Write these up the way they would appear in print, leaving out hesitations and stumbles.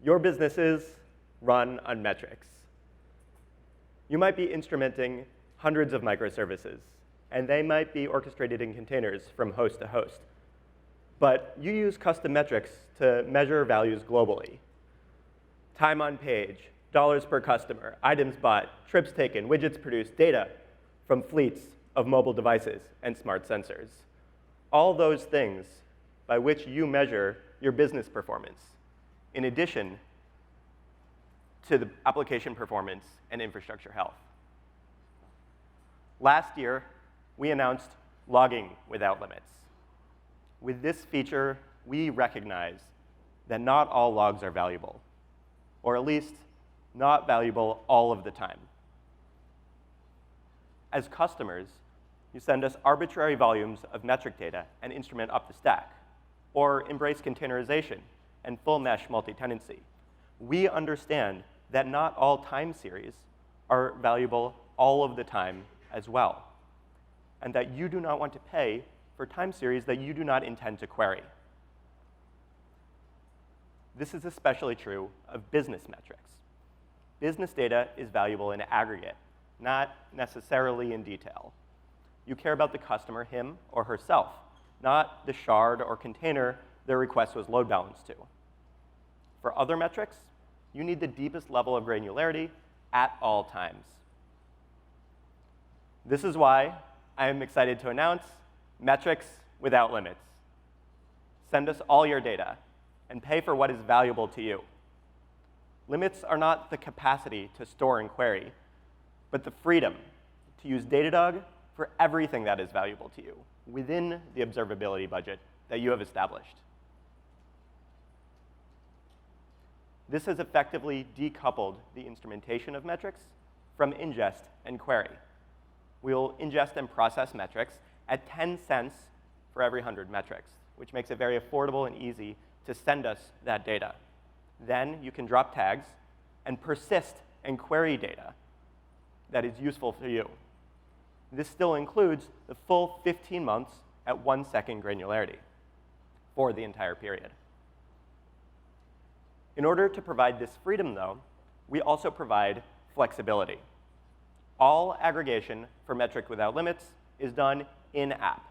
Your businesses run on metrics. You might be instrumenting hundreds of microservices, and they might be orchestrated in containers from host to host. But you use custom metrics to measure values globally. Time on page, dollars per customer, items bought, trips taken, widgets produced, data from fleets of mobile devices and smart sensors. All those things by which you measure your business performance, in addition to the application performance and infrastructure health. Last year, we announced logging without limits. With this feature, we recognize that not all logs are valuable, or at least not valuable all of the time. As customers, you send us arbitrary volumes of metric data and instrument up the stack, or embrace containerization and full mesh multi-tenancy. We understand that not all time series are valuable all of the time as well, and that you do not want to pay for time series that you do not intend to query. This is especially true of business metrics. Business data is valuable in aggregate, not necessarily in detail. You care about the customer, him or herself, not the shard or container their request was load balanced to. For other metrics, you need the deepest level of granularity at all times. This is why I am excited to announce metrics without limits. Send us all your data and pay for what is valuable to you. Limits are not the capacity to store and query, but the freedom to use Datadog for everything that is valuable to you within the observability budget that you have established. This has effectively decoupled the instrumentation of metrics from ingest and query. We'll ingest and process metrics at 10 cents for every 100 metrics, which makes it very affordable and easy to send us that data. Then you can drop tags and persist and query data that is useful for you. This still includes the full 15 months at 1 second granularity for the entire period. In order to provide this freedom, though, we also provide flexibility. All aggregation for metric without limits is done in-app.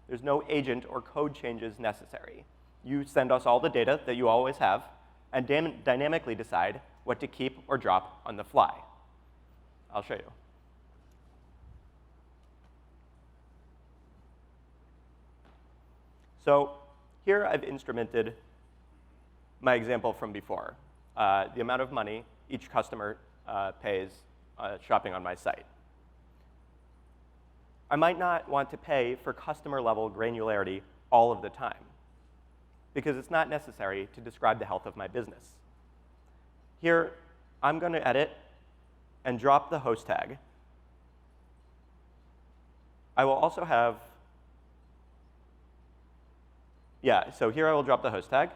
There's no agent or code changes necessary. You send us all the data that you always have and dynamically decide what to keep or drop on the fly. I'll show you. So here I've instrumented my example from before, the amount of money each customer pays shopping on my site. I might not want to pay for customer-level granularity all of the time, because it's not necessary to describe the health of my business. Here, I'm going to edit and drop the host tag. I will also have, so here I will drop the host tag.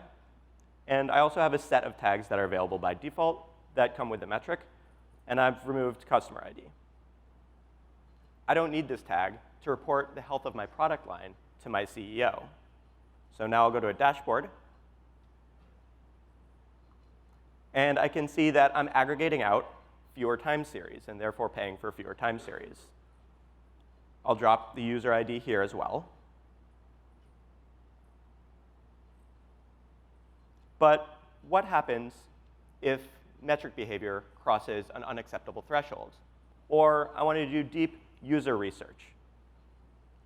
And I also have a set of tags that are available by default that come with the metric, and I've removed customer ID. I don't need this tag to report the health of my product line to my CEO. So now I'll go to a dashboard, and I can see that I'm aggregating out fewer time series and therefore paying for fewer time series. I'll drop the user ID here as well. But what happens if metric behavior crosses an unacceptable threshold? Or I want to do deep user research.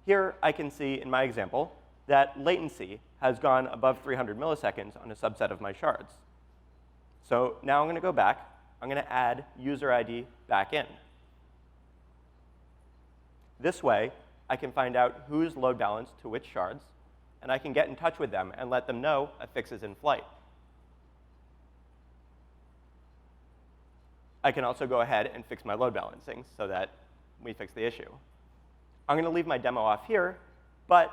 Here I can see in my example that latency has gone above 300 milliseconds on a subset of my shards. So now I'm going to go back. I'm going to add user ID back in. This way, I can find out who's load balanced to which shards, and I can get in touch with them and let them know a fix is in flight. I can also go ahead and fix my load balancing so that we fix the issue. I'm going to leave my demo off here, but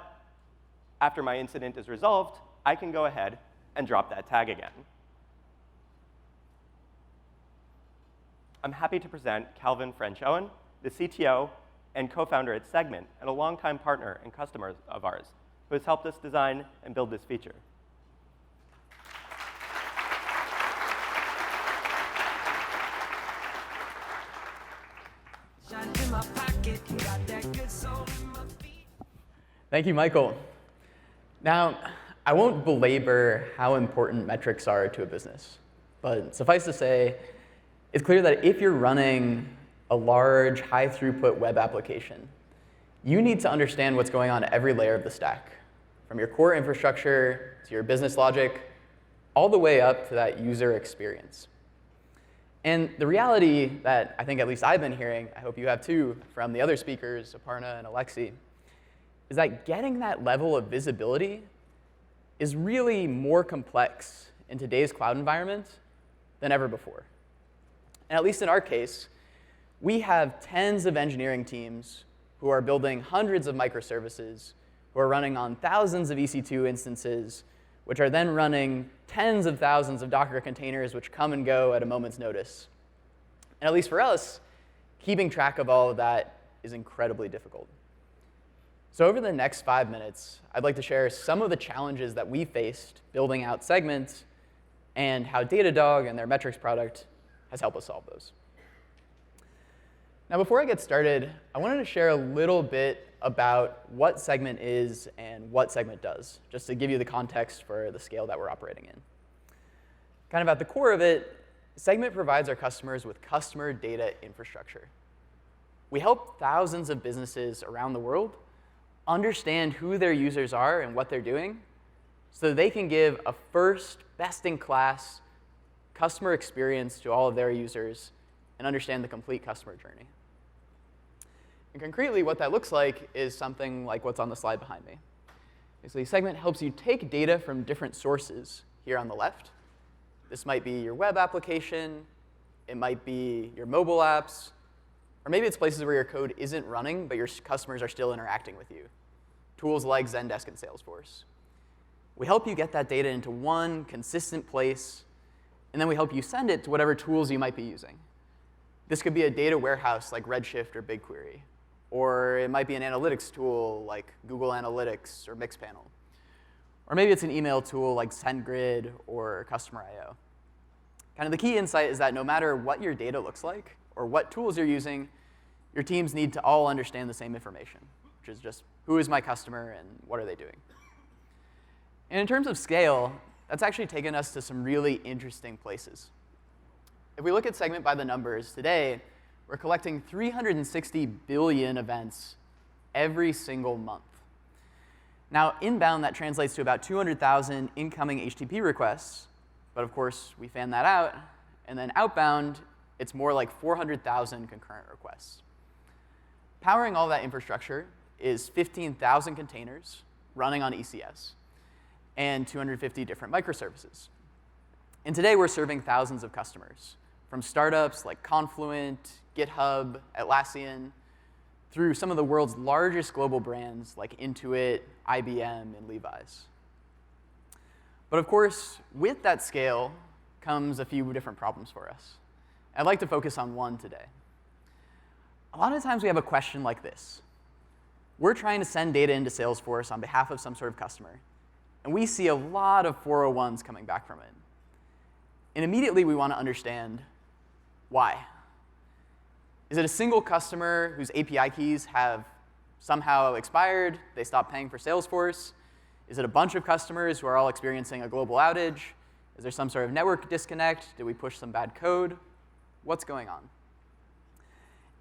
after my incident is resolved, I can go ahead and drop that tag again. I'm happy to present Calvin French-Owen, the CTO and co-founder at Segment, and a longtime partner and customer of ours, who has helped us design and build this feature. Thank you, Michael. Now, I won't belabor how important metrics are to a business, but suffice to say, it's clear that if you're running a large, high-throughput web application, you need to understand what's going on at every layer of the stack, from your core infrastructure to your business logic, all the way up to that user experience. And the reality that I think at least I've been hearing, I hope you have too, from the other speakers, Aparna and Alexi, is that getting that level of visibility is really more complex in today's cloud environment than ever before. And at least in our case, we have tens of engineering teams who are building hundreds of microservices, who are running on thousands of EC2 instances, which are then running tens of thousands of Docker containers, which come and go at a moment's notice. And at least for us, keeping track of all of that is incredibly difficult. So over the next 5 minutes, I'd like to share some of the challenges that we faced building out Segment and how Datadog and their metrics product has helped us solve those. Now, before I get started, I wanted to share a little bit about what Segment is and what Segment does, just to give you the context for the scale that we're operating in. Kind of at the core of it, Segment provides our customers with customer data infrastructure. We help thousands of businesses around the world understand who their users are and what they're doing so they can give a first, best-in-class customer experience to all of their users and understand the complete customer journey. And concretely, what that looks like is something like what's on the slide behind me. Basically, Segment helps you take data from different sources here on the left. This might be your web application. It might be your mobile apps. Or maybe it's places where your code isn't running, but your customers are still interacting with you. Tools like Zendesk and Salesforce. We help you get that data into one consistent place, and then we help you send it to whatever tools you might be using. This could be a data warehouse like Redshift or BigQuery. Or it might be an analytics tool like Google Analytics or Mixpanel. Or maybe it's an email tool like SendGrid or Customer.io. Kind of the key insight is that no matter what your data looks like or what tools you're using, your teams need to all understand the same information, which is just who is my customer and what are they doing. And in terms of scale, that's actually taken us to some really interesting places. If we look at Segment by the numbers today, we're collecting 360 billion events every single month. Now, inbound, that translates to about 200,000 incoming HTTP requests. But of course, we fan that out. And then outbound, it's more like 400,000 concurrent requests. Powering all that infrastructure is 15,000 containers running on ECS and 250 different microservices. And today, we're serving thousands of customers, from startups like Confluent, GitHub, Atlassian, through some of the world's largest global brands like Intuit, IBM, and Levi's. But of course, with that scale comes a few different problems for us. I'd like to focus on one today. A lot of times we have a question like this. We're trying to send data into Salesforce on behalf of some sort of customer, and we see a lot of 401s coming back from it. And immediately we want to understand why. Is it a single customer whose API keys have somehow expired? They stopped paying for Salesforce? Is it a bunch of customers who are all experiencing a global outage? Is there some sort of network disconnect? Did we push some bad code? What's going on?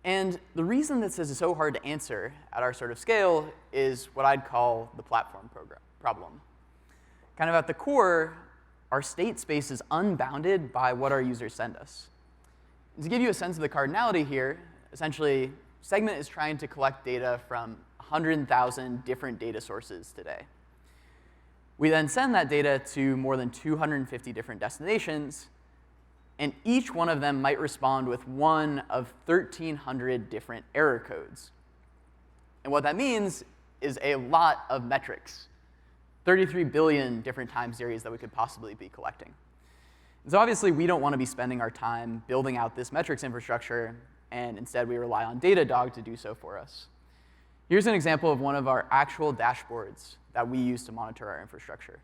And the reason this is so hard to answer at our sort of scale is what I'd call the platform problem. Kind of at the core, our state space is unbounded by what our users send us. And to give you a sense of the cardinality here, essentially, Segment is trying to collect data from 100,000 different data sources today. We then send that data to more than 250 different destinations, and each one of them might respond with one of 1,300 different error codes. And what that means is a lot of metrics, 33 billion different time series that we could possibly be collecting. And so obviously, we don't want to be spending our time building out this metrics infrastructure, and instead we rely on Datadog to do so for us. Here's an example of one of our actual dashboards that we use to monitor our infrastructure.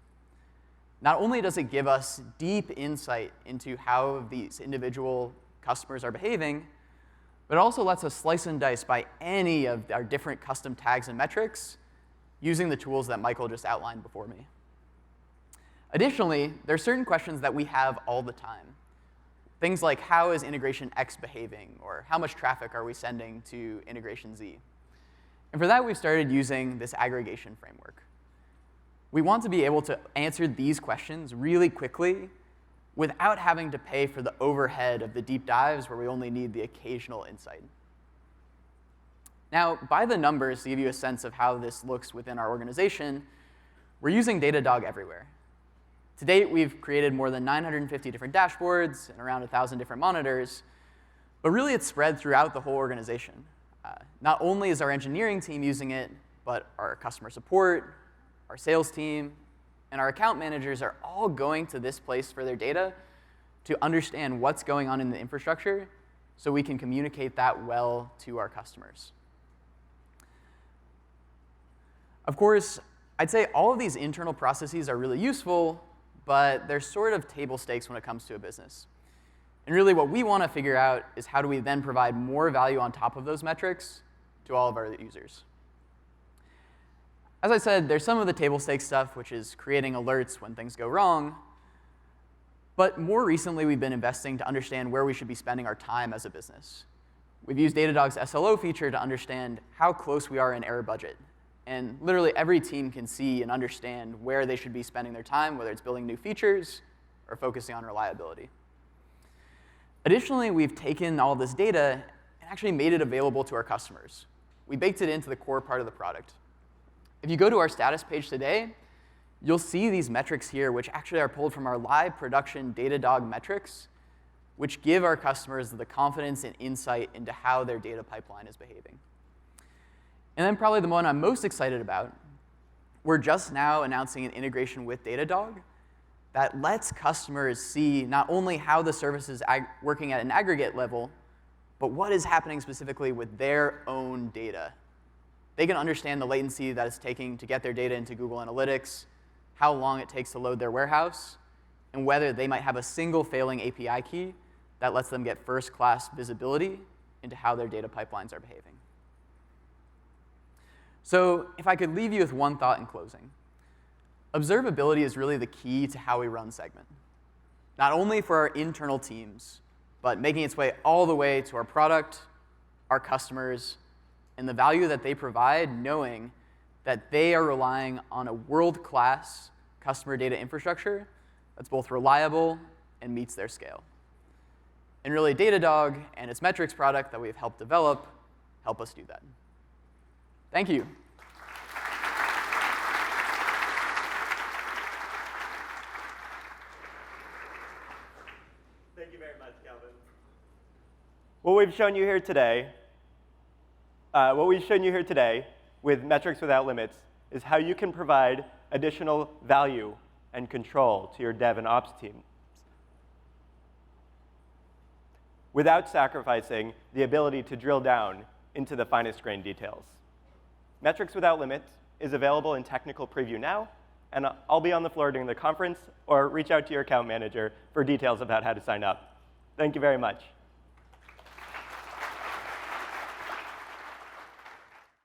Not only does it give us deep insight into how these individual customers are behaving, but it also lets us slice and dice by any of our different custom tags and metrics using the tools that Michael just outlined before me. Additionally, there are certain questions that we have all the time. Things like, how is integration X behaving? Or how much traffic are we sending to integration Z? And for that, we've started using this aggregation framework. We want to be able to answer these questions really quickly without having to pay for the overhead of the deep dives where we only need the occasional insight. Now, by the numbers, to give you a sense of how this looks within our organization, we're using Datadog everywhere. To date, we've created more than 950 different dashboards and around 1,000 different monitors. But really, it's spread throughout the whole organization. Not only is our engineering team using it, but our customer support, our sales team, and our account managers are all going to this place for their data to understand what's going on in the infrastructure so we can communicate that well to our customers. Of course, I'd say all of these internal processes are really useful, but they're sort of table stakes when it comes to a business. And really what we want to figure out is how do we then provide more value on top of those metrics to all of our users. As I said, there's some of the table stakes stuff, which is creating alerts when things go wrong. But more recently, we've been investing to understand where we should be spending our time as a business. We've used Datadog's SLO feature to understand how close we are in error budget. And literally every team can see and understand where they should be spending their time, whether it's building new features or focusing on reliability. Additionally, we've taken all this data and actually made it available to our customers. We baked it into the core part of the product. If you go to our status page today, you'll see these metrics here, which actually are pulled from our live production Datadog metrics, which give our customers the confidence and insight into how their data pipeline is behaving. And then probably the one I'm most excited about, we're just now announcing an integration with Datadog that lets customers see not only how the service is working at an aggregate level, but what is happening specifically with their own data. They can understand the latency that it's taking to get their data into Google Analytics, how long it takes to load their warehouse, and whether they might have a single failing API key that lets them get first-class visibility into how their data pipelines are behaving. So if I could leave you with one thought in closing, observability is really the key to how we run Segment, not only for our internal teams, but making its way all the way to our product, our customers, and the value that they provide, knowing that they are relying on a world-class customer data infrastructure that's both reliable and meets their scale. And really, Datadog and its metrics product that we've helped develop help us do that. Thank you. Thank you very much, Calvin. What we've shown you here today with Metrics Without Limits is how you can provide additional value and control to your dev and ops teams without sacrificing the ability to drill down into the finest grained details. Metrics Without Limits is available in technical preview now, and I'll be on the floor during the conference, or reach out to your account manager for details about how to sign up. Thank you very much.